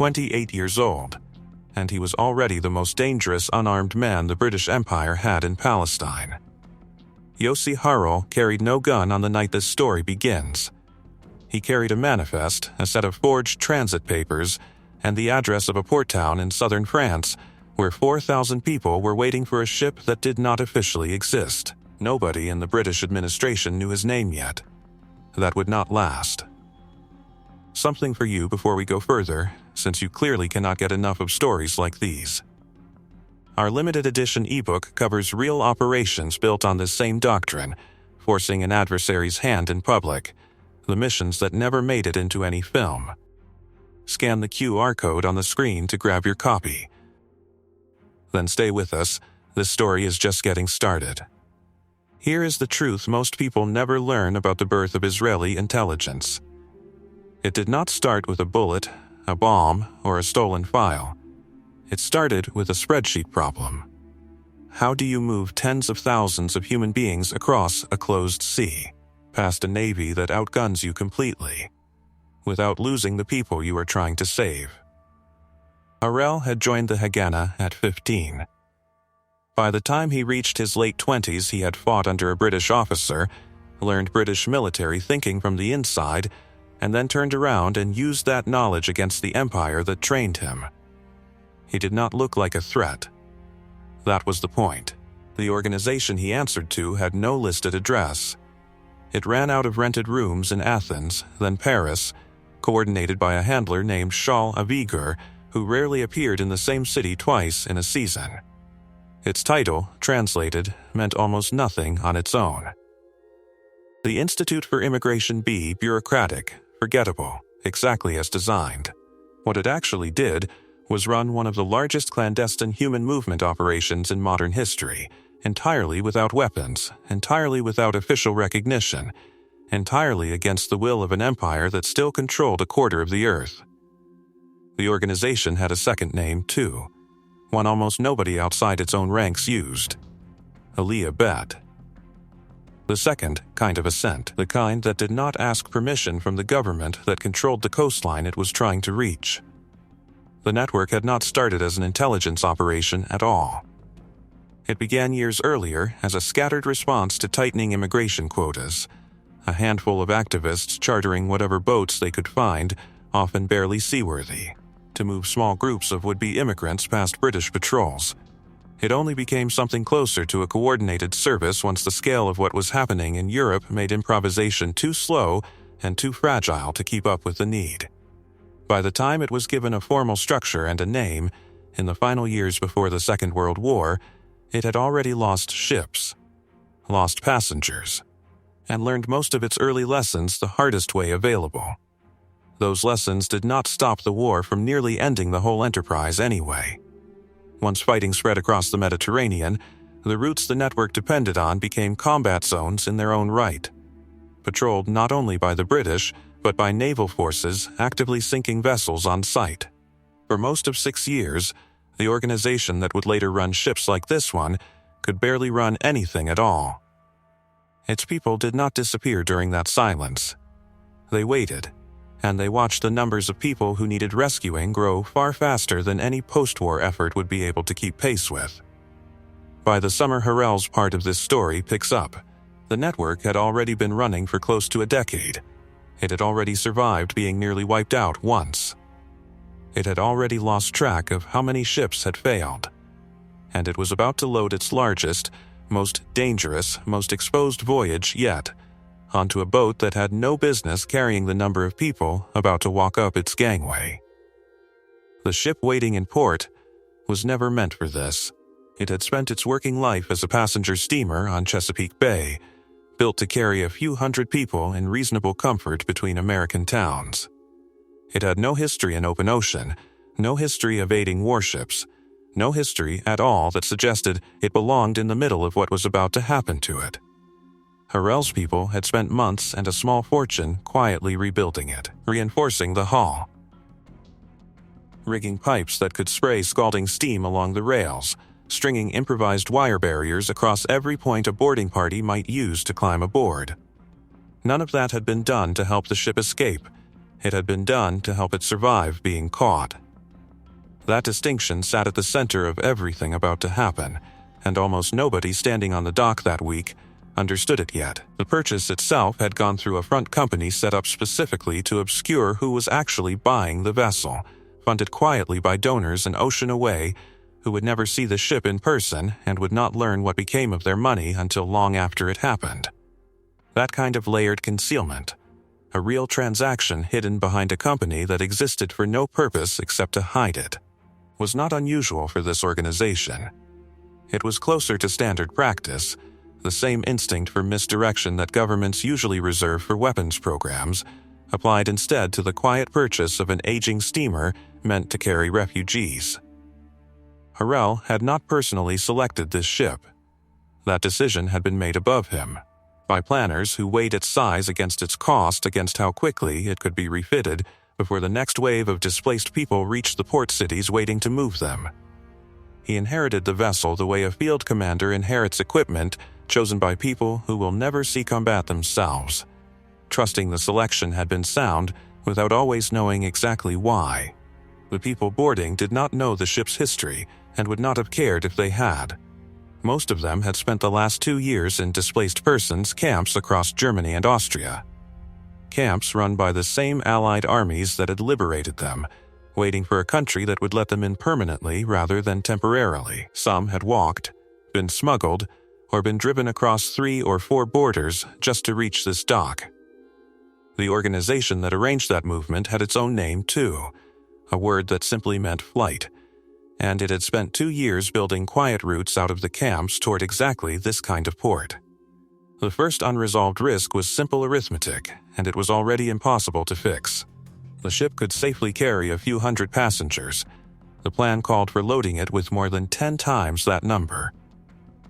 28 years old, and he was already the most dangerous unarmed man the British Empire had in Palestine. Yossi Harel carried no gun on the night this story begins. He carried a manifest, a set of forged transit papers, and the address of a port town in southern France where 4,000 people were waiting for a ship that did not officially exist. Nobody in the British administration knew his name yet. That would not last. Something for you before we go further, since you clearly cannot get enough of stories like these. Our limited edition ebook covers real operations built on this same doctrine, forcing an adversary's hand in public, the missions that never made it into any film. Scan the QR code on the screen to grab your copy. Then stay with us, this story is just getting started. Here is the truth most people never learn about the birth of Israeli intelligence. It did not start with a bullet, a bomb, or a stolen file. It started with a spreadsheet problem. How do you move tens of thousands of human beings across a closed sea, past a navy that outguns you completely, without losing the people you are trying to save? Harel had joined the Haganah at 15. By the time he reached his late 20s, he had fought under a British officer, learned British military thinking from the inside, and then turned around and used that knowledge against the empire that trained him. He did not look like a threat. That was the point. The organization he answered to had no listed address. It ran out of rented rooms in Athens, then Paris, coordinated by a handler named Shal Avigur, who rarely appeared in the same city twice in a season. Its title, translated, meant almost nothing on its own. The Institute for Immigration B, bureaucratic, forgettable, exactly as designed. What it actually did was run one of the largest clandestine human movement operations in modern history, entirely without weapons, entirely without official recognition, entirely against the will of an empire that still controlled a quarter of the earth. The organization had a second name, too, one almost nobody outside its own ranks used: Aliyah Bet. The second kind of ascent, the kind that did not ask permission from the government that controlled the coastline it was trying to reach. The network had not started as an intelligence operation at all. It began years earlier as a scattered response to tightening immigration quotas, a handful of activists chartering whatever boats they could find, often barely seaworthy, to move small groups of would-be immigrants past British patrols. It only became something closer to a coordinated service once the scale of what was happening in Europe made improvisation too slow and too fragile to keep up with the need. By the time it was given a formal structure and a name, in the final years before the Second World War, it had already lost ships, lost passengers, and learned most of its early lessons the hardest way available. Those lessons did not stop the war from nearly ending the whole enterprise anyway. Once fighting spread across the Mediterranean, the routes the network depended on became combat zones in their own right, patrolled not only by the British, but by naval forces actively sinking vessels on site. For most of 6 years, the organization that would later run ships like this one could barely run anything at all. Its people did not disappear during that silence. They waited, and they watched the numbers of people who needed rescuing grow far faster than any post-war effort would be able to keep pace with. By the summer Harel's part of this story picks up, the network had already been running for close to a decade. It had already survived being nearly wiped out once. It had already lost track of how many ships had failed, and it was about to load its largest, most dangerous, most exposed voyage yet, onto a boat that had no business carrying the number of people about to walk up its gangway. The ship waiting in port was never meant for this. It had spent its working life as a passenger steamer on Chesapeake Bay, built to carry a few hundred people in reasonable comfort between American towns. It had no history in open ocean, no history of aiding warships, no history at all that suggested it belonged in the middle of what was about to happen to it. Harel's people had spent months and a small fortune quietly rebuilding it, reinforcing the hull, rigging pipes that could spray scalding steam along the rails, stringing improvised wire barriers across every point a boarding party might use to climb aboard. None of that had been done to help the ship escape. It had been done to help it survive being caught. That distinction sat at the center of everything about to happen, and almost nobody standing on the dock that week understood it yet. The purchase itself had gone through a front company set up specifically to obscure who was actually buying the vessel, funded quietly by donors an ocean away who would never see the ship in person and would not learn what became of their money until long after it happened. That kind of layered concealment, a real transaction hidden behind a company that existed for no purpose except to hide it, was not unusual for this organization. It was closer to standard practice, the same instinct for misdirection that governments usually reserve for weapons programs, applied instead to the quiet purchase of an aging steamer meant to carry refugees. Harel had not personally selected this ship. That decision had been made above him, by planners who weighed its size against its cost against how quickly it could be refitted before the next wave of displaced people reached the port cities waiting to move them. He inherited the vessel the way a field commander inherits equipment chosen by people who will never see combat themselves, trusting the selection had been sound without always knowing exactly why. The people boarding did not know the ship's history and would not have cared if they had. Most of them had spent the last 2 years in displaced persons camps across Germany and Austria. Camps run by the same Allied armies that had liberated them, waiting for a country that would let them in permanently rather than temporarily. Some had walked, been smuggled, or been driven across 3 or 4 borders just to reach this dock. The organization that arranged that movement had its own name too, a word that simply meant flight, and it had spent 2 years building quiet routes out of the camps toward exactly this kind of port. The first unresolved risk was simple arithmetic, and it was already impossible to fix. The ship could safely carry a few hundred passengers. The plan called for loading it with more than 10 times that number.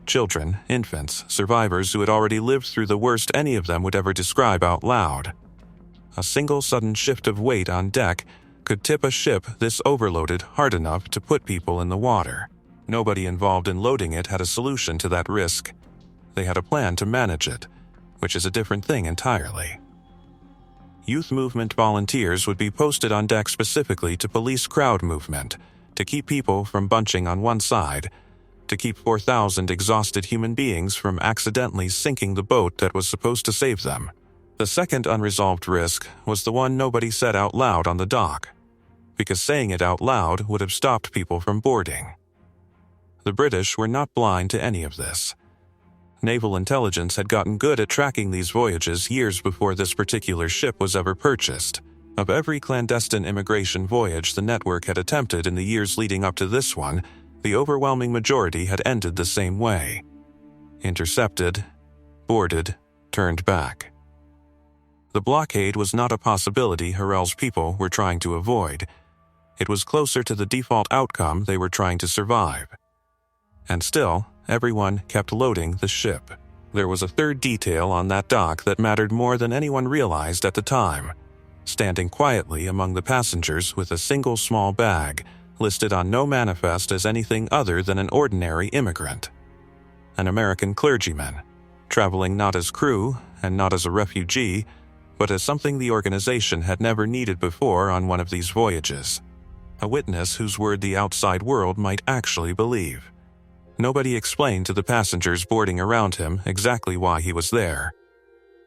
Children, infants, survivors who had already lived through the worst any of them would ever describe out loud. A single sudden shift of weight on deck could tip a ship this overloaded hard enough to put people in the water. Nobody involved in loading it had a solution to that risk. They had a plan to manage it, which is a different thing entirely. Youth movement volunteers would be posted on deck specifically to police crowd movement, to keep people from bunching on one side, to keep 4,000 exhausted human beings from accidentally sinking the boat that was supposed to save them. The second unresolved risk was the one nobody said out loud on the dock, because saying it out loud would have stopped people from boarding. The British were not blind to any of this. Naval intelligence had gotten good at tracking these voyages years before this particular ship was ever purchased. Of every clandestine immigration voyage the network had attempted in the years leading up to this one, the overwhelming majority had ended the same way. Intercepted, boarded, turned back. The blockade was not a possibility Harel's people were trying to avoid. It was closer to the default outcome they were trying to survive. And still, everyone kept loading the ship. There was a third detail on that dock that mattered more than anyone realized at the time. Standing quietly among the passengers with a single small bag, listed on no manifest as anything other than an ordinary immigrant. An American clergyman, traveling not as crew and not as a refugee, but as something the organization had never needed before on one of these voyages. A witness whose word the outside world might actually believe. Nobody explained to the passengers boarding around him exactly why he was there.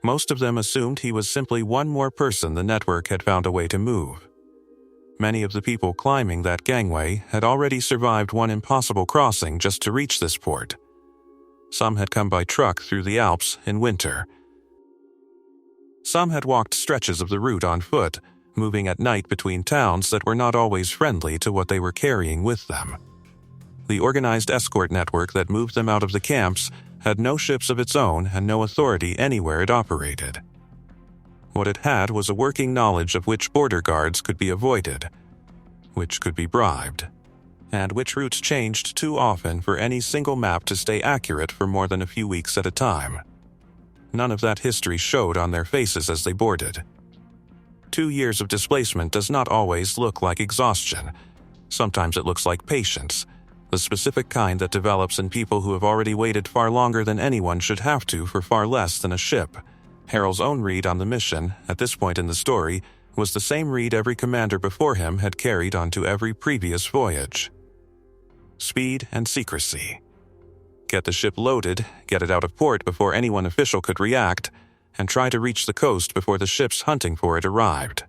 Most of them assumed he was simply one more person the network had found a way to move. Many of the people climbing that gangway had already survived one impossible crossing just to reach this port. Some had come by truck through the Alps in winter. Some had walked stretches of the route on foot, moving at night between towns that were not always friendly to what they were carrying with them. The organized escort network that moved them out of the camps had no ships of its own and no authority anywhere it operated. What it had was a working knowledge of which border guards could be avoided, which could be bribed, and which routes changed too often for any single map to stay accurate for more than a few weeks at a time. None of that history showed on their faces as they boarded. 2 years of displacement does not always look like exhaustion. Sometimes it looks like patience, the specific kind that develops in people who have already waited far longer than anyone should have to for far less than a ship. Harel's own read on the mission, at this point in the story, was the same read every commander before him had carried onto every previous voyage. Speed and secrecy. Get the ship loaded, get it out of port before anyone official could react, and try to reach the coast before the ships hunting for it arrived.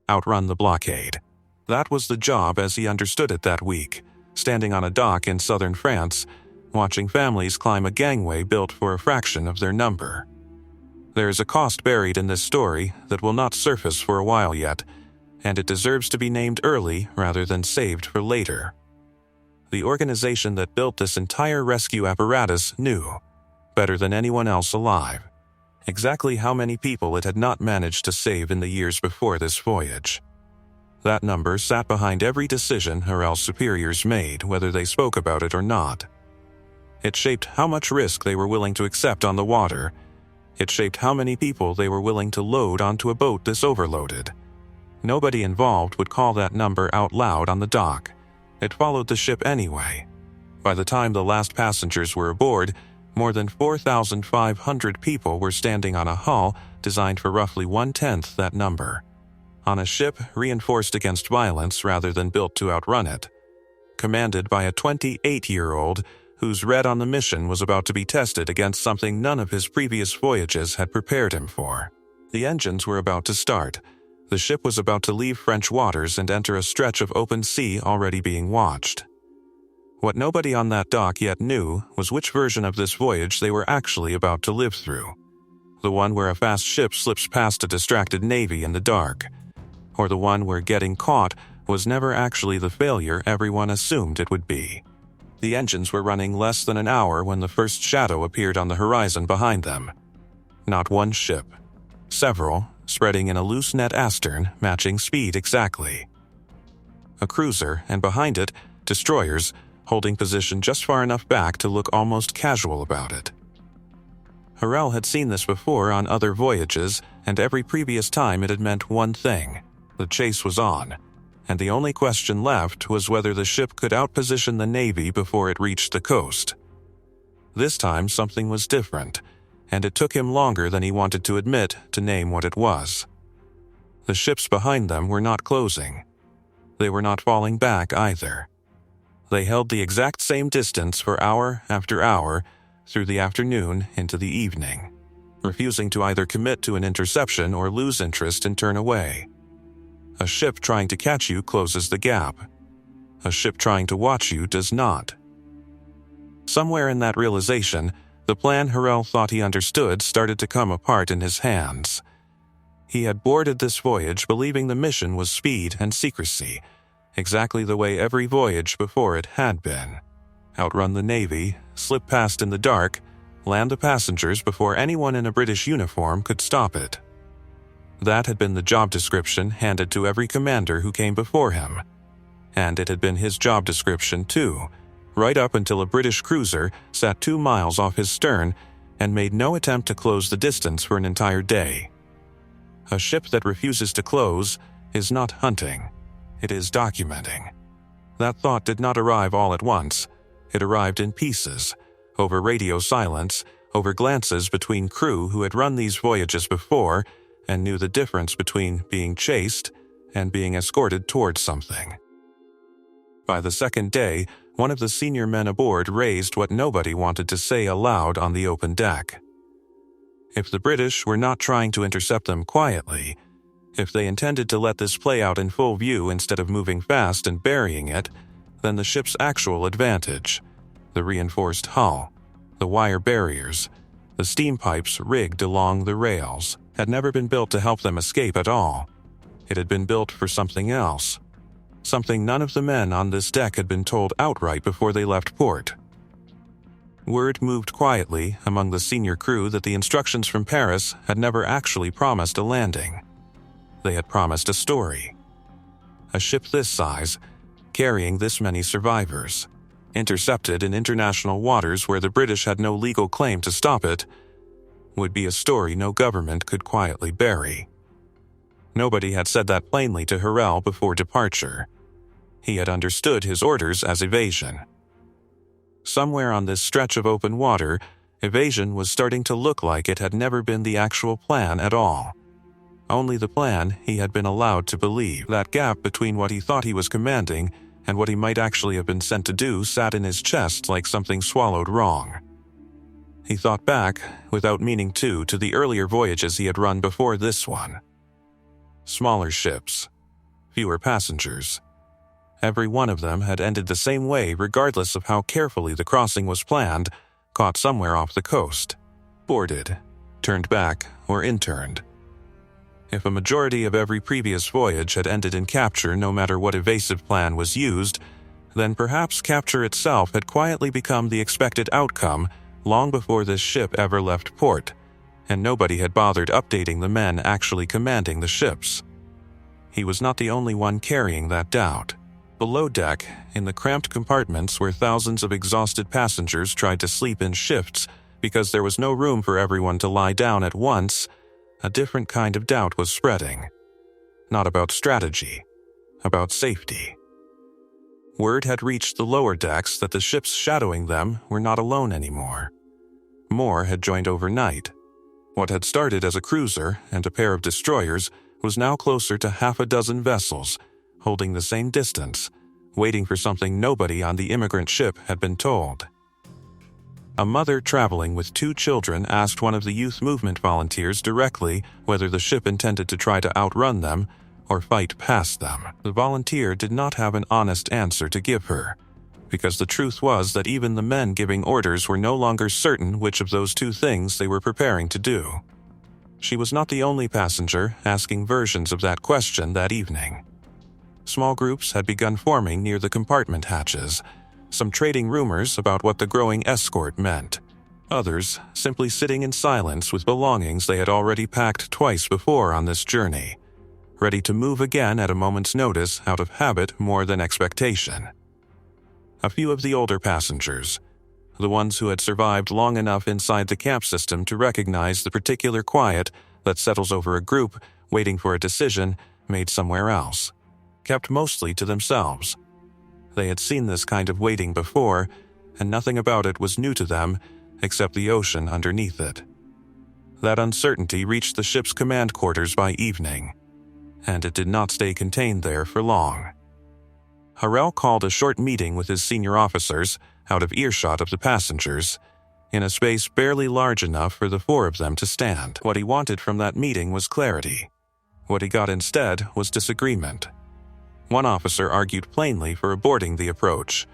Outrun the blockade. That was the job as he understood it that week, standing on a dock in southern France, watching families climb a gangway built for a fraction of their number. There is a cost buried in this story that will not surface for a while yet, and it deserves to be named early rather than saved for later. The organization that built this entire rescue apparatus knew, better than anyone else alive, exactly how many people it had not managed to save in the years before this voyage. That number sat behind every decision Harel's superiors made, whether they spoke about it or not. It shaped how much risk they were willing to accept on the water. It shaped how many people they were willing to load onto a boat this overloaded. Nobody involved would call that number out loud on the dock. It followed the ship anyway. By the time the last passengers were aboard, more than 4,500 people were standing on a hull designed for roughly 1/10 that number. On a ship reinforced against violence rather than built to outrun it. Commanded by a 28-year-old whose read on the mission was about to be tested against something none of his previous voyages had prepared him for. The engines were about to start. The ship was about to leave French waters and enter a stretch of open sea already being watched. What nobody on that dock yet knew was which version of this voyage they were actually about to live through. The one where a fast ship slips past a distracted navy in the dark, or the one where getting caught was never actually the failure everyone assumed it would be. The engines were running less than an hour when the first shadow appeared on the horizon behind them. Not one ship. Several, spreading in a loose net astern, matching speed exactly. A cruiser, and behind it, destroyers, holding position just far enough back to look almost casual about it. Harel had seen this before on other voyages, and every previous time it had meant one thing: the chase was on, and the only question left was whether the ship could outposition the Navy before it reached the coast. This time something was different, and it took him longer than he wanted to admit to name what it was. The ships behind them were not closing. They were not falling back either. They held the exact same distance for hour after hour through the afternoon into the evening, refusing to either commit to an interception or lose interest and turn away. A ship trying to catch you closes the gap. A ship trying to watch you does not. Somewhere in that realization, the plan Harel thought he understood started to come apart in his hands. He had boarded this voyage believing the mission was speed and secrecy, exactly the way every voyage before it had been. Outrun the Navy, slip past in the dark, land the passengers before anyone in a British uniform could stop it. That had been the job description handed to every commander who came before him. And it had been his job description too, right up until a British cruiser sat 2 miles off his stern and made no attempt to close the distance for an entire day. A ship that refuses to close is not hunting, it is documenting. That thought did not arrive all at once. It arrived in pieces, over radio silence, over glances between crew who had run these voyages before and knew the difference between being chased and being escorted towards something. By the second day, one of the senior men aboard raised what nobody wanted to say aloud on the open deck. If the British were not trying to intercept them quietly, if they intended to let this play out in full view instead of moving fast and burying it, then the ship's actual advantage, the reinforced hull, the wire barriers, the steam pipes rigged along the rails, had never been built to help them escape at all. It had been built for something else. Something none of the men on this deck had been told outright before they left port. Word moved quietly among the senior crew that the instructions from Paris had never actually promised a landing. They had promised a story. A ship this size, carrying this many survivors, intercepted in international waters where the British had no legal claim to stop it, would be a story no government could quietly bury. Nobody had said that plainly to Harel before departure. He had understood his orders as evasion. Somewhere on this stretch of open water, evasion was starting to look like it had never been the actual plan at all. Only the plan he had been allowed to believe. That gap between what he thought he was commanding and what he might actually have been sent to do sat in his chest like something swallowed wrong. He thought back, without meaning to the earlier voyages he had run before this one. Smaller ships, fewer passengers. Every one of them had ended the same way regardless of how carefully the crossing was planned, caught somewhere off the coast, boarded, turned back, or interned. If a majority of every previous voyage had ended in capture no matter what evasive plan was used, then perhaps capture itself had quietly become the expected outcome long before this ship ever left port, and nobody had bothered updating the men actually commanding the ships. He was not the only one carrying that doubt. Below deck, in the cramped compartments where thousands of exhausted passengers tried to sleep in shifts because there was no room for everyone to lie down at once, a different kind of doubt was spreading. Not about strategy, about safety. Word had reached the lower decks that the ships shadowing them were not alone anymore. More had joined overnight. What had started as a cruiser and a pair of destroyers was now closer to half a dozen vessels, holding the same distance, waiting for something nobody on the immigrant ship had been told. A mother traveling with 2 children asked one of the youth movement volunteers directly whether the ship intended to try to outrun them or fight past them. The volunteer did not have an honest answer to give her, because the truth was that even the men giving orders were no longer certain which of those 2 things they were preparing to do. She was not the only passenger asking versions of that question that evening. Small groups had begun forming near the compartment hatches, some trading rumors about what the growing escort meant, others simply sitting in silence with belongings they had already packed twice before on this journey, ready to move again at a moment's notice out of habit more than expectation. A few of the older passengers, the ones who had survived long enough inside the camp system to recognize the particular quiet that settles over a group waiting for a decision made somewhere else, kept mostly to themselves. They had seen this kind of waiting before, and nothing about it was new to them except the ocean underneath it. That uncertainty reached the ship's command quarters by evening, and it did not stay contained there for long. Harel called a short meeting with his senior officers, out of earshot of the passengers, in a space barely large enough for the 4 of them to stand. What he wanted from that meeting was clarity. What he got instead was disagreement. One officer argued plainly for aborting the approach,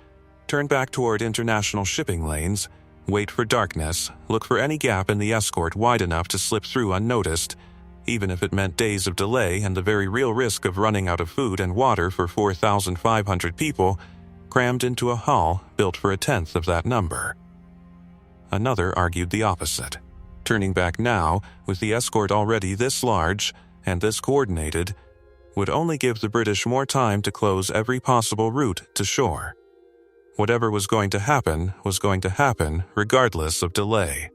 turn back toward international shipping lanes, wait for darkness, look for any gap in the escort wide enough to slip through unnoticed, even if it meant days of delay and the very real risk of running out of food and water for 4,500 people crammed into a hull built for 1/10 of that number. Another argued the opposite. Turning back now, with the escort already this large and this coordinated, would only give the British more time to close every possible route to shore. Whatever was going to happen regardless of delay.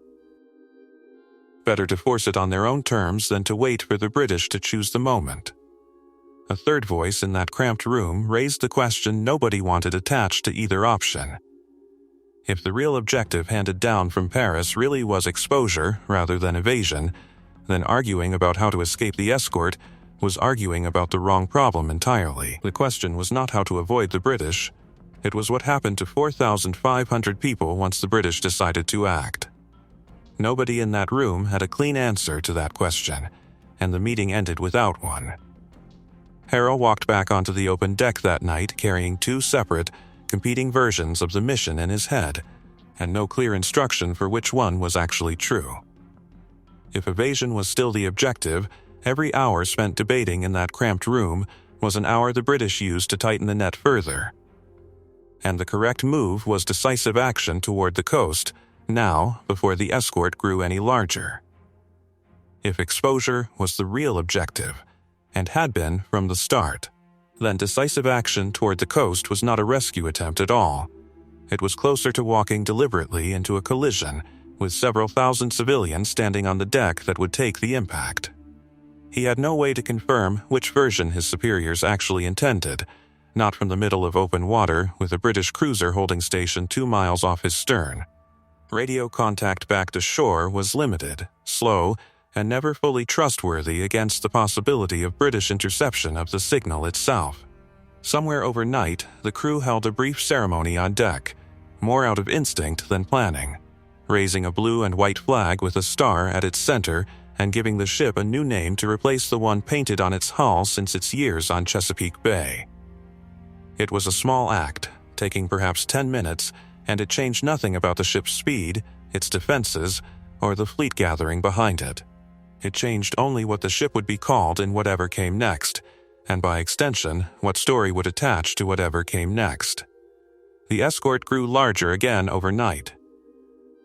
Better to force it on their own terms than to wait for the British to choose the moment. A third voice in that cramped room raised the question nobody wanted attached to either option. If the real objective handed down from Paris really was exposure rather than evasion, then arguing about how to escape the escort was arguing about the wrong problem entirely. The question was not how to avoid the British. It was what happened to 4,500 people once the British decided to act. Nobody in that room had a clean answer to that question, and the meeting ended without one. Harel walked back onto the open deck that night carrying 2 separate, competing versions of the mission in his head, and no clear instruction for which one was actually true. If evasion was still the objective, every hour spent debating in that cramped room was an hour the British used to tighten the net further. And the correct move was decisive action toward the coast, now before the escort grew any larger. If exposure was the real objective, and had been from the start, then decisive action toward the coast was not a rescue attempt at all. It was closer to walking deliberately into a collision with several thousand civilians standing on the deck that would take the impact. He had no way to confirm which version his superiors actually intended, not from the middle of open water with a British cruiser holding station 2 miles off his stern. Radio contact back to shore was limited, slow, and never fully trustworthy against the possibility of British interception of the signal itself. Somewhere overnight, the crew held a brief ceremony on deck, more out of instinct than planning, raising a blue and white flag with a star at its center and giving the ship a new name to replace the one painted on its hull since its years on Chesapeake Bay. It was a small act, taking perhaps 10 minutes, and it changed nothing about the ship's speed, its defenses, or the fleet gathering behind it. It changed only what the ship would be called in whatever came next, and by extension, what story would attach to whatever came next. The escort grew larger again overnight.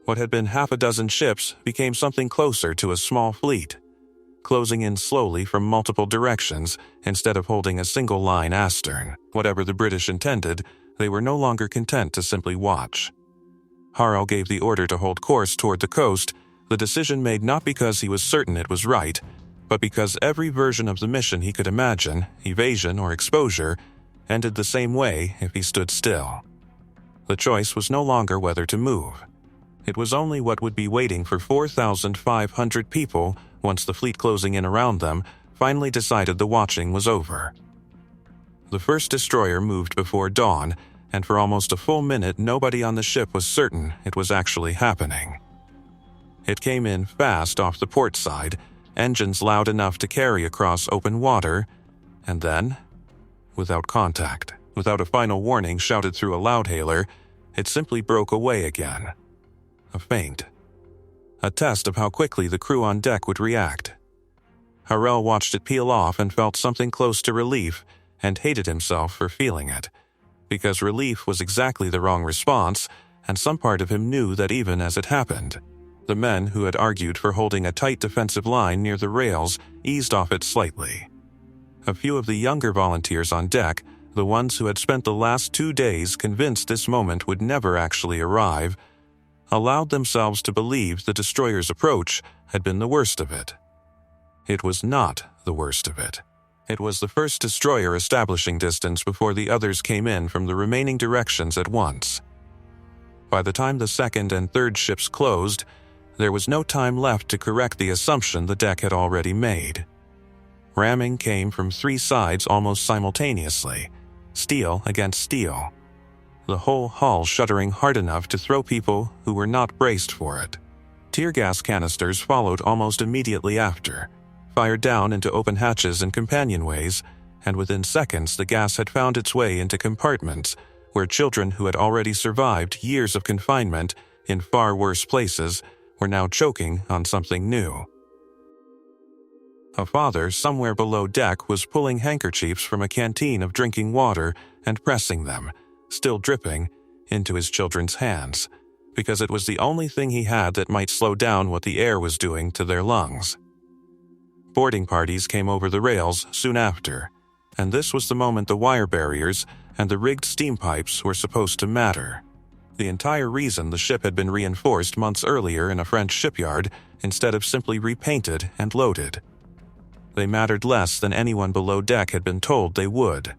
What had been half a dozen ships became something closer to a small fleet, closing in slowly from multiple directions instead of holding a single line astern. Whatever the British intended, they were no longer content to simply watch. Harel gave the order to hold course toward the coast, the decision made not because he was certain it was right, but because every version of the mission he could imagine, evasion or exposure, ended the same way if he stood still. The choice was no longer whether to move. It was only what would be waiting for 4,500 people once the fleet closing in around them finally decided the watching was over. The first destroyer moved before dawn, and for almost a full minute nobody on the ship was certain it was actually happening. It came in fast off the port side, engines loud enough to carry across open water, and then, without contact, without a final warning shouted through a loudhailer, it simply broke away again. A feint. A test of how quickly the crew on deck would react. Harel watched it peel off and felt something close to relief, and hated himself for feeling it, because relief was exactly the wrong response, and some part of him knew that even as it happened, the men who had argued for holding a tight defensive line near the rails eased off it slightly. A few of the younger volunteers on deck, the ones who had spent the last 2 days convinced this moment would never actually arrive, allowed themselves to believe the destroyer's approach had been the worst of it. It was not the worst of it. It was the first destroyer establishing distance before the others came in from the remaining directions at once. By the time the second and third ships closed, there was no time left to correct the assumption the deck had already made. Ramming came from 3 sides almost simultaneously, steel against steel, the whole hull shuddering hard enough to throw people who were not braced for it. Tear gas canisters followed almost immediately after, fired down into open hatches and companionways, and within seconds the gas had found its way into compartments where children who had already survived years of confinement in far worse places were now choking on something new. A father somewhere below deck was pulling handkerchiefs from a canteen of drinking water and pressing them, still dripping, into his children's hands, because it was the only thing he had that might slow down what the air was doing to their lungs. Boarding parties came over the rails soon after, and this was the moment the wire barriers and the rigged steam pipes were supposed to matter. The entire reason the ship had been reinforced months earlier in a French shipyard instead of simply repainted and loaded. They mattered less than anyone below deck had been told they would.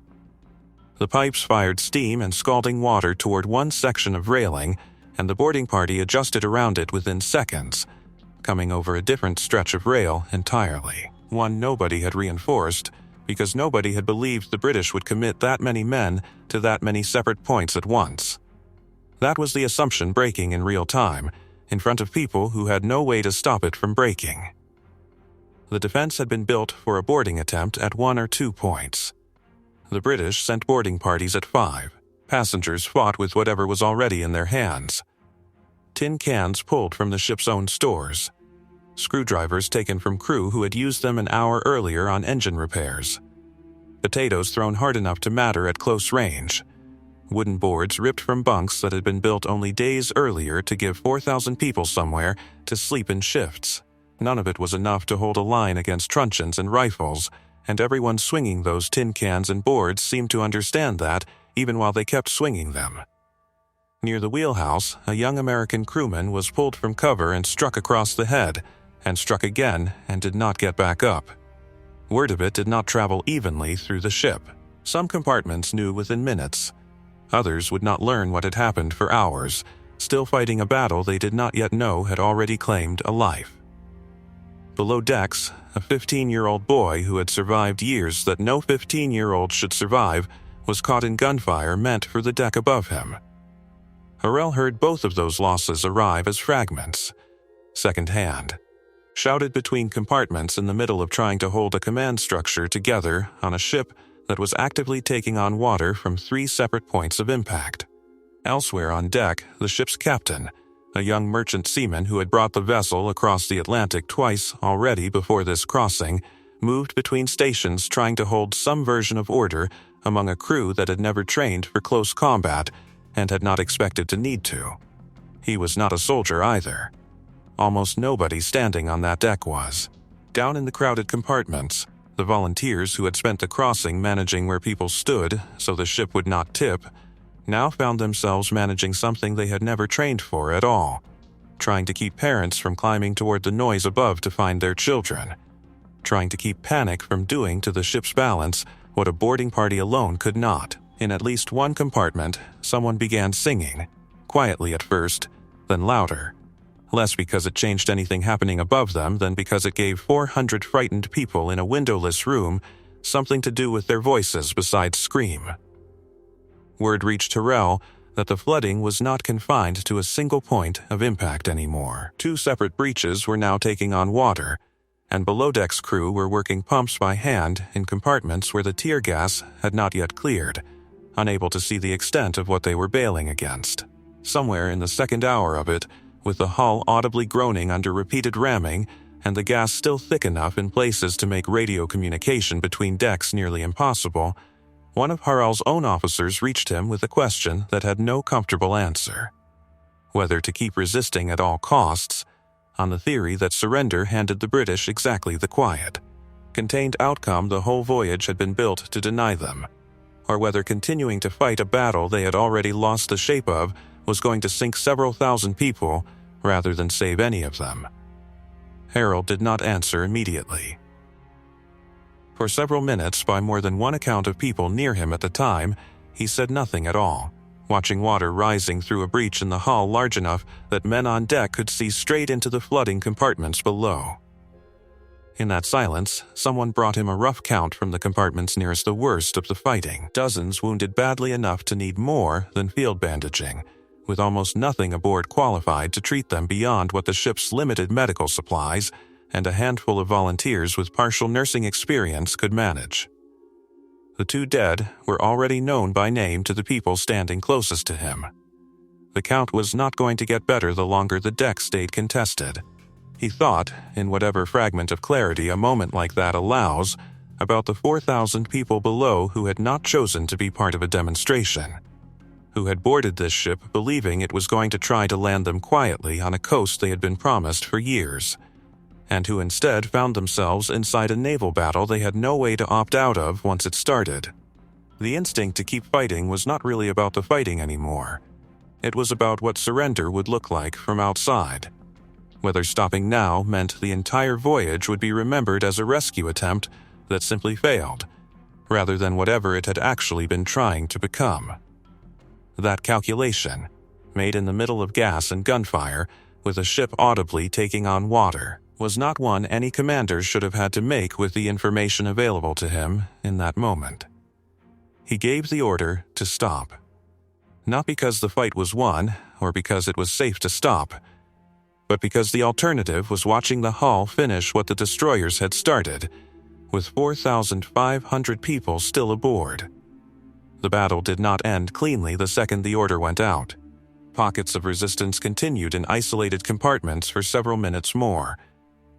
The pipes fired steam and scalding water toward one section of railing, and the boarding party adjusted around it within seconds, coming over a different stretch of rail entirely. One nobody had reinforced, because nobody had believed the British would commit that many men to that many separate points at once. That was the assumption breaking in real time, in front of people who had no way to stop it from breaking. The defense had been built for a boarding attempt at 1 or 2 points. The British sent boarding parties at 5. Passengers fought with whatever was already in their hands. Tin cans pulled from the ship's own stores. Screwdrivers taken from crew who had used them an hour earlier on engine repairs. Potatoes thrown hard enough to matter at close range. Wooden boards ripped from bunks that had been built only days earlier to give 4,000 people somewhere to sleep in shifts. None of it was enough to hold a line against truncheons and rifles, and everyone swinging those tin cans and boards seemed to understand that, even while they kept swinging them. Near the wheelhouse, a young American crewman was pulled from cover and struck across the head, and struck again and did not get back up. Word of it did not travel evenly through the ship. Some compartments knew within minutes. Others would not learn what had happened for hours, still fighting a battle they did not yet know had already claimed a life. Below decks, a 15-year-old boy who had survived years that no 15-year-old should survive was caught in gunfire meant for the deck above him. Harel heard both of those losses arrive as fragments, secondhand, shouted between compartments in the middle of trying to hold a command structure together on a ship that was actively taking on water from 3 separate points of impact. Elsewhere on deck, the ship's captain, a young merchant seaman who had brought the vessel across the Atlantic twice already before this crossing, moved between stations trying to hold some version of order among a crew that had never trained for close combat and had not expected to need to. He was not a soldier either. Almost nobody standing on that deck was. Down in the crowded compartments, the volunteers who had spent the crossing managing where people stood so the ship would not tip, now found themselves managing something they had never trained for at all, trying to keep parents from climbing toward the noise above to find their children, trying to keep panic from doing to the ship's balance what a boarding party alone could not. In at least one compartment, someone began singing, quietly at first, then louder, less because it changed anything happening above them than because it gave 400 frightened people in a windowless room something to do with their voices besides scream. Word reached Harel that the flooding was not confined to a single point of impact anymore. 2 separate breaches were now taking on water, and below-deck's crew were working pumps by hand in compartments where the tear gas had not yet cleared, unable to see the extent of what they were bailing against. Somewhere in the second hour of it, with the hull audibly groaning under repeated ramming and the gas still thick enough in places to make radio communication between decks nearly impossible, one of Harel's own officers reached him with a question that had no comfortable answer. Whether to keep resisting at all costs, on the theory that surrender handed the British exactly the quiet, contained outcome the whole voyage had been built to deny them, or whether continuing to fight a battle they had already lost the shape of was going to sink several thousand people rather than save any of them. Harel did not answer immediately. For several minutes, by more than one account of people near him at the time, he said nothing at all, watching water rising through a breach in the hull large enough that men on deck could see straight into the flooding compartments below. In that silence, someone brought him a rough count from the compartments nearest the worst of the fighting. Dozens wounded badly enough to need more than field bandaging, with almost nothing aboard qualified to treat them beyond what the ship's limited medical supplies and a handful of volunteers with partial nursing experience could manage. The 2 dead were already known by name to the people standing closest to him. The count was not going to get better the longer the deck stayed contested. He thought, in whatever fragment of clarity a moment like that allows, about the 4,000 people below who had not chosen to be part of a demonstration, who had boarded this ship believing it was going to try to land them quietly on a coast they had been promised for years, and who instead found themselves inside a naval battle they had no way to opt out of once it started. The instinct to keep fighting was not really about the fighting anymore. It was about what surrender would look like from outside. Whether stopping now meant the entire voyage would be remembered as a rescue attempt that simply failed, rather than whatever it had actually been trying to become. That calculation, made in the middle of gas and gunfire, with a ship audibly taking on water, was not one any commander should have had to make with the information available to him in that moment. He gave the order to stop. Not because the fight was won, or because it was safe to stop, but because the alternative was watching the hull finish what the destroyers had started, with 4,500 people still aboard. The battle did not end cleanly the second the order went out. Pockets of resistance continued in isolated compartments for several minutes more.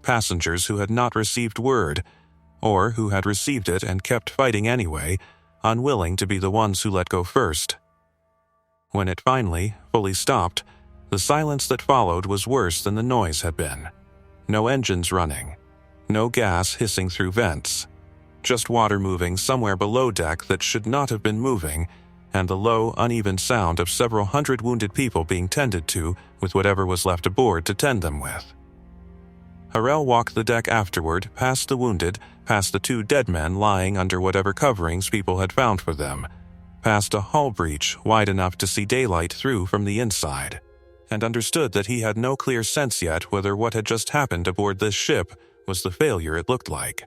Passengers who had not received word, or who had received it and kept fighting anyway, unwilling to be the ones who let go first. When it finally, fully stopped, the silence that followed was worse than the noise had been. No engines running, no gas hissing through vents, just water moving somewhere below deck that should not have been moving, and the low, uneven sound of several hundred wounded people being tended to with whatever was left aboard to tend them with. Harel walked the deck afterward, past the wounded, past the 2 dead men lying under whatever coverings people had found for them, past a hull breach wide enough to see daylight through from the inside, and understood that he had no clear sense yet whether what had just happened aboard this ship Was the failure it looked like,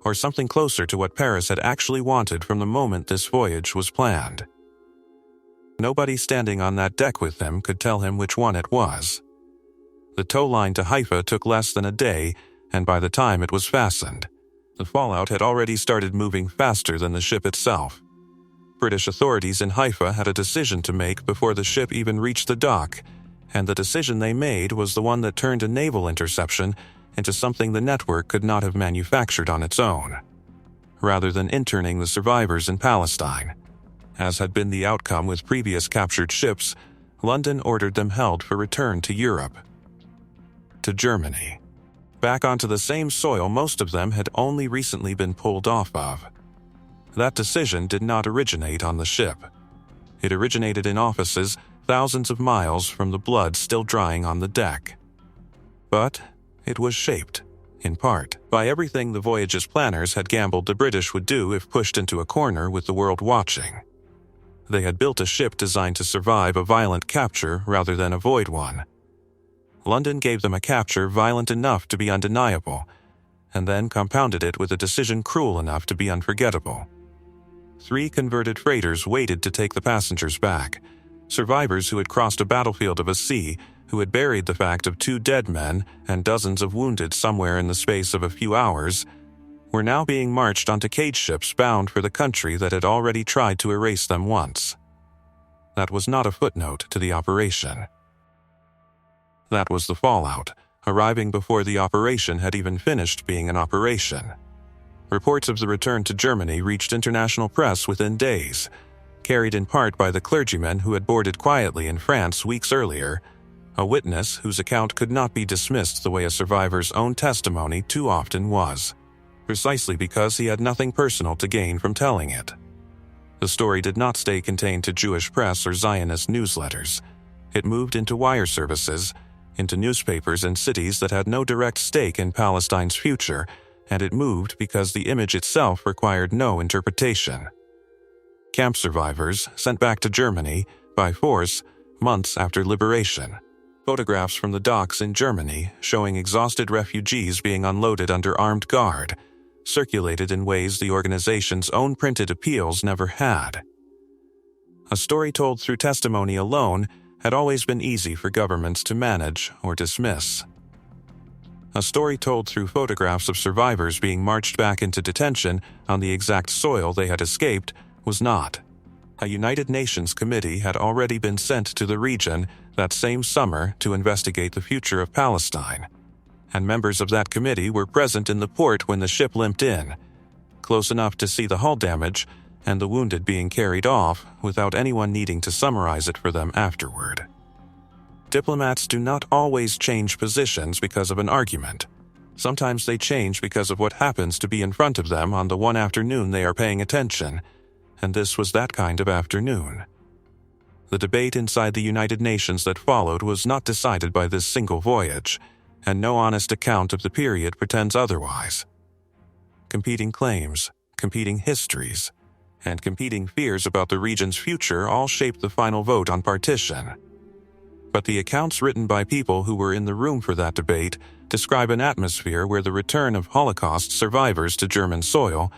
or something closer to what Paris had actually wanted from the moment this voyage was planned? Nobody standing on that deck with him could tell him which one it was. The tow line to Haifa took less than a day, and by the time it was fastened, the fallout had already started moving faster than the ship itself. British authorities in Haifa had a decision to make before the ship even reached the dock, and the decision they made was the one that turned a naval interception into something the network could not have manufactured on its own. Rather than interning the survivors in Palestine, as had been the outcome with previous captured ships, London ordered them held for return to Europe. To Germany. Back onto the same soil most of them had only recently been pulled off of. That decision did not originate on the ship. It originated in offices thousands of miles from the blood still drying on the deck. But it was shaped, in part, by everything the voyage's planners had gambled the British would do if pushed into a corner with the world watching. They had built a ship designed to survive a violent capture rather than avoid one. London gave them a capture violent enough to be undeniable, and then compounded it with a decision cruel enough to be unforgettable. 3 converted freighters waited to take the passengers back, survivors who had crossed a battlefield of a sea, who had buried the fact of 2 dead men and dozens of wounded somewhere in the space of a few hours, were now being marched onto cage ships bound for the country that had already tried to erase them once. That was not a footnote to the operation. That was the fallout, arriving before the operation had even finished being an operation. Reports of the return to Germany reached international press within days, carried in part by the clergyman who had boarded quietly in France weeks earlier, a witness whose account could not be dismissed the way a survivor's own testimony too often was, precisely because he had nothing personal to gain from telling it. The story did not stay contained to Jewish press or Zionist newsletters. It moved into wire services, into newspapers in cities that had no direct stake in Palestine's future, and it moved because the image itself required no interpretation. Camp survivors sent back to Germany, by force, months after liberation. Photographs from the docks in Germany showing exhausted refugees being unloaded under armed guard, circulated in ways the organization's own printed appeals never had. A story told through testimony alone had always been easy for governments to manage or dismiss. A story told through photographs of survivors being marched back into detention on the exact soil they had escaped was not. A United Nations committee had already been sent to the region that same summer to investigate the future of Palestine, and members of that committee were present in the port when the ship limped in, close enough to see the hull damage and the wounded being carried off without anyone needing to summarize it for them afterward. Diplomats do not always change positions because of an argument. Sometimes they change because of what happens to be in front of them on the one afternoon they are paying attention, and this was that kind of afternoon. The debate inside the United Nations that followed was not decided by this single voyage, and no honest account of the period pretends otherwise. Competing claims, competing histories, and competing fears about the region's future all shaped the final vote on partition. But the accounts written by people who were in the room for that debate describe an atmosphere where the return of Holocaust survivors to German soil,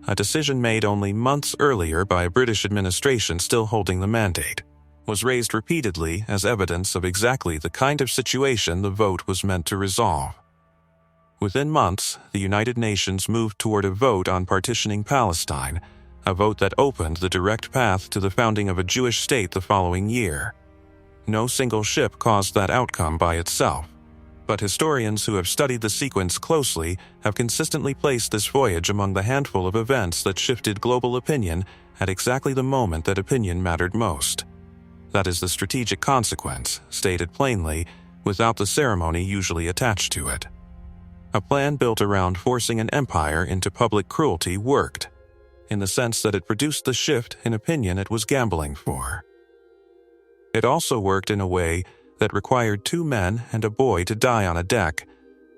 a decision made only months earlier by a British administration still holding the mandate, was raised repeatedly as evidence of exactly the kind of situation the vote was meant to resolve. Within months, the United Nations moved toward a vote on partitioning Palestine, a vote that opened the direct path to the founding of a Jewish state the following year. No single ship caused that outcome by itself, but historians who have studied the sequence closely have consistently placed this voyage among the handful of events that shifted global opinion at exactly the moment that opinion mattered most. That is the strategic consequence, stated plainly, without the ceremony usually attached to it. A plan built around forcing an empire into public cruelty worked, in the sense that it produced the shift in opinion it was gambling for. It also worked in a way that required 2 men and a boy to die on a deck,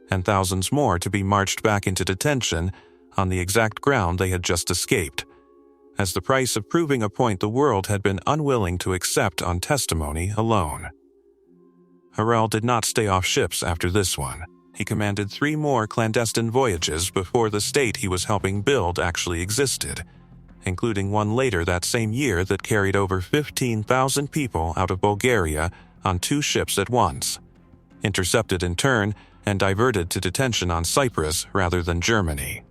and thousands more to be marched back into detention on the exact ground they had just escaped, as the price of proving a point the world had been unwilling to accept on testimony alone. Harel did not stay off ships after this one. He commanded 3 more clandestine voyages before the state he was helping build actually existed, including one later that same year that carried over 15,000 people out of Bulgaria on 2 ships at once, intercepted in turn and diverted to detention on Cyprus rather than Germany.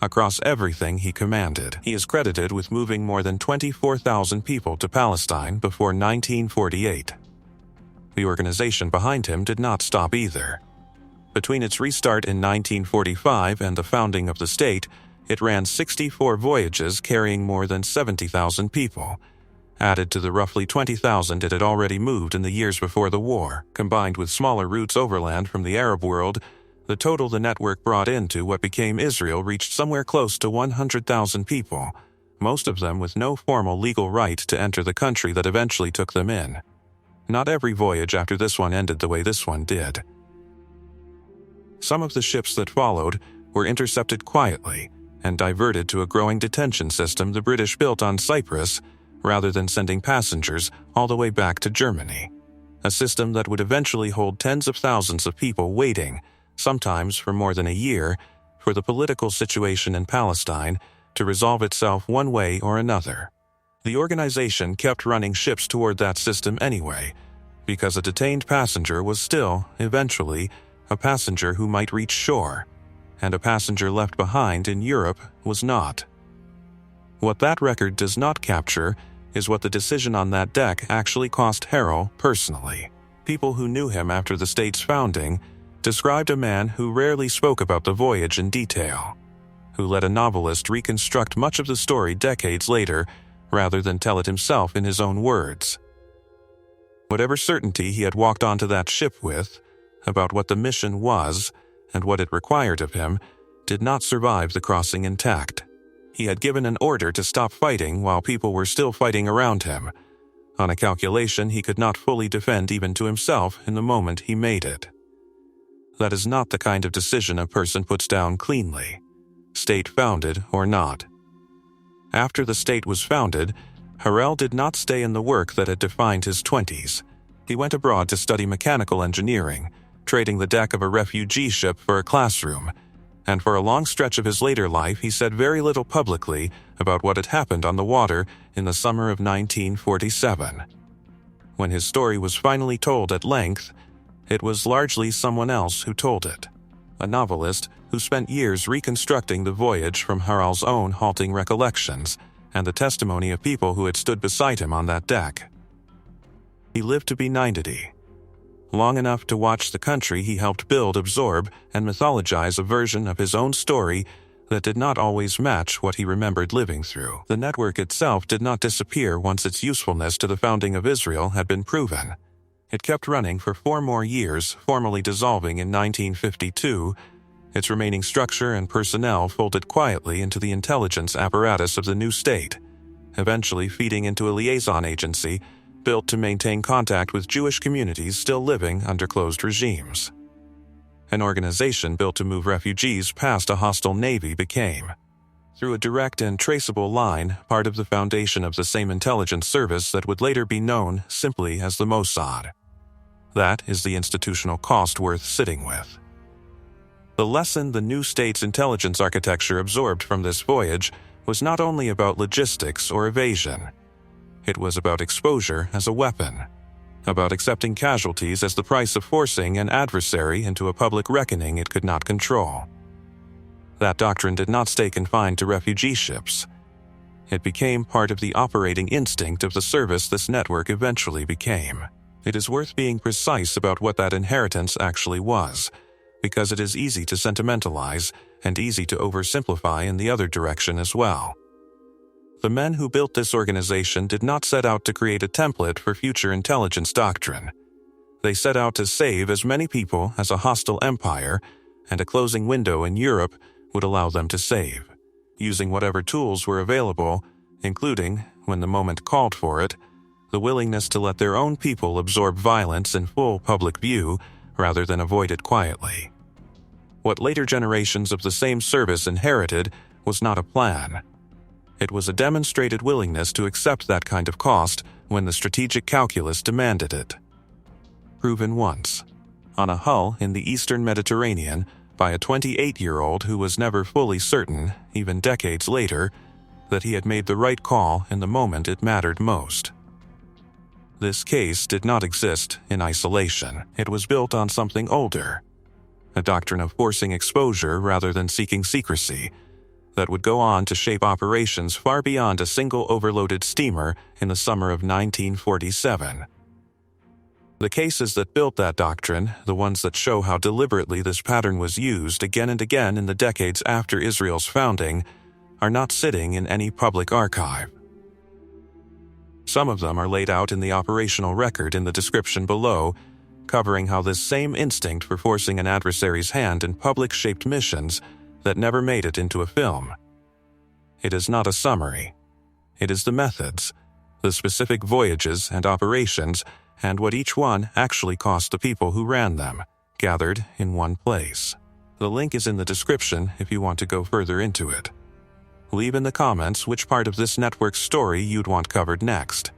Across everything he commanded, he is credited with moving more than 24,000 people to Palestine before 1948. The organization behind him did not stop either. Between its restart in 1945 and the founding of the state, it ran 64 voyages carrying more than 70,000 people, added to the roughly 20,000 it had already moved in the years before the war. Combined with smaller routes overland from the Arab world, the total the network brought into what became Israel reached somewhere close to 100,000 people, most of them with no formal legal right to enter the country that eventually took them in. Not every voyage after this one ended the way this one did. Some of the ships that followed were intercepted quietly and diverted to a growing detention system the British built on Cyprus rather than sending passengers all the way back to Germany, a system that would eventually hold tens of thousands of people waiting, sometimes for more than a year, for the political situation in Palestine to resolve itself one way or another. The organization kept running ships toward that system anyway, because a detained passenger was still, eventually, a passenger who might reach shore, and a passenger left behind in Europe was not. What that record does not capture is what the decision on that deck actually cost Harel personally. People who knew him after the state's founding described a man who rarely spoke about the voyage in detail, who let a novelist reconstruct much of the story decades later rather than tell it himself in his own words. Whatever certainty he had walked onto that ship with, about what the mission was and what it required of him, did not survive the crossing intact. He had given an order to stop fighting while people were still fighting around him, on a calculation he could not fully defend even to himself in the moment he made it. That is not the kind of decision a person puts down cleanly, state-founded or not. After the state was founded, Harel did not stay in the work that had defined his 20s. He went abroad to study mechanical engineering, trading the deck of a refugee ship for a classroom, and for a long stretch of his later life he said very little publicly about what had happened on the water in the summer of 1947. When his story was finally told at length, it was largely someone else who told it, a novelist who spent years reconstructing the voyage from Harel's own halting recollections and the testimony of people who had stood beside him on that deck. He lived to be 90, long enough to watch the country he helped build absorb and mythologize a version of his own story that did not always match what he remembered living through. The network itself did not disappear once its usefulness to the founding of Israel had been proven. It kept running for 4 more years, formally dissolving in 1952, its remaining structure and personnel folded quietly into the intelligence apparatus of the new state, eventually feeding into a liaison agency built to maintain contact with Jewish communities still living under closed regimes. An organization built to move refugees past a hostile navy became, through a direct and traceable line, part of the foundation of the same intelligence service that would later be known simply as the Mossad. That is the institutional cost worth sitting with. The lesson the new state's intelligence architecture absorbed from this voyage was not only about logistics or evasion. It was about exposure as a weapon, about accepting casualties as the price of forcing an adversary into a public reckoning it could not control. That doctrine did not stay confined to refugee ships. It became part of the operating instinct of the service this network eventually became. It is worth being precise about what that inheritance actually was, because it is easy to sentimentalize and easy to oversimplify in the other direction as well. The men who built this organization did not set out to create a template for future intelligence doctrine. They set out to save as many people as a hostile empire and a closing window in Europe would allow them to save, using whatever tools were available, including, when the moment called for it, the willingness to let their own people absorb violence in full public view rather than avoid it quietly. What later generations of the same service inherited was not a plan. It was a demonstrated willingness to accept that kind of cost when the strategic calculus demanded it. Proven once, on a hull in the eastern Mediterranean by a 28-year-old who was never fully certain, even decades later, that he had made the right call in the moment it mattered most. This case did not exist in isolation. It was built on something older, a doctrine of forcing exposure rather than seeking secrecy, that would go on to shape operations far beyond a single overloaded steamer in the summer of 1947. The cases that built that doctrine, the ones that show how deliberately this pattern was used again and again in the decades after Israel's founding, are not sitting in any public archive. Some of them are laid out in the operational record in the description below, covering how this same instinct for forcing an adversary's hand in public shaped missions that never made it into a film. It is not a summary. It is the methods, the specific voyages and operations, and what each one actually cost the people who ran them, gathered in one place. The link is in the description if you want to go further into it. Leave in the comments which part of this network's story you'd want covered next.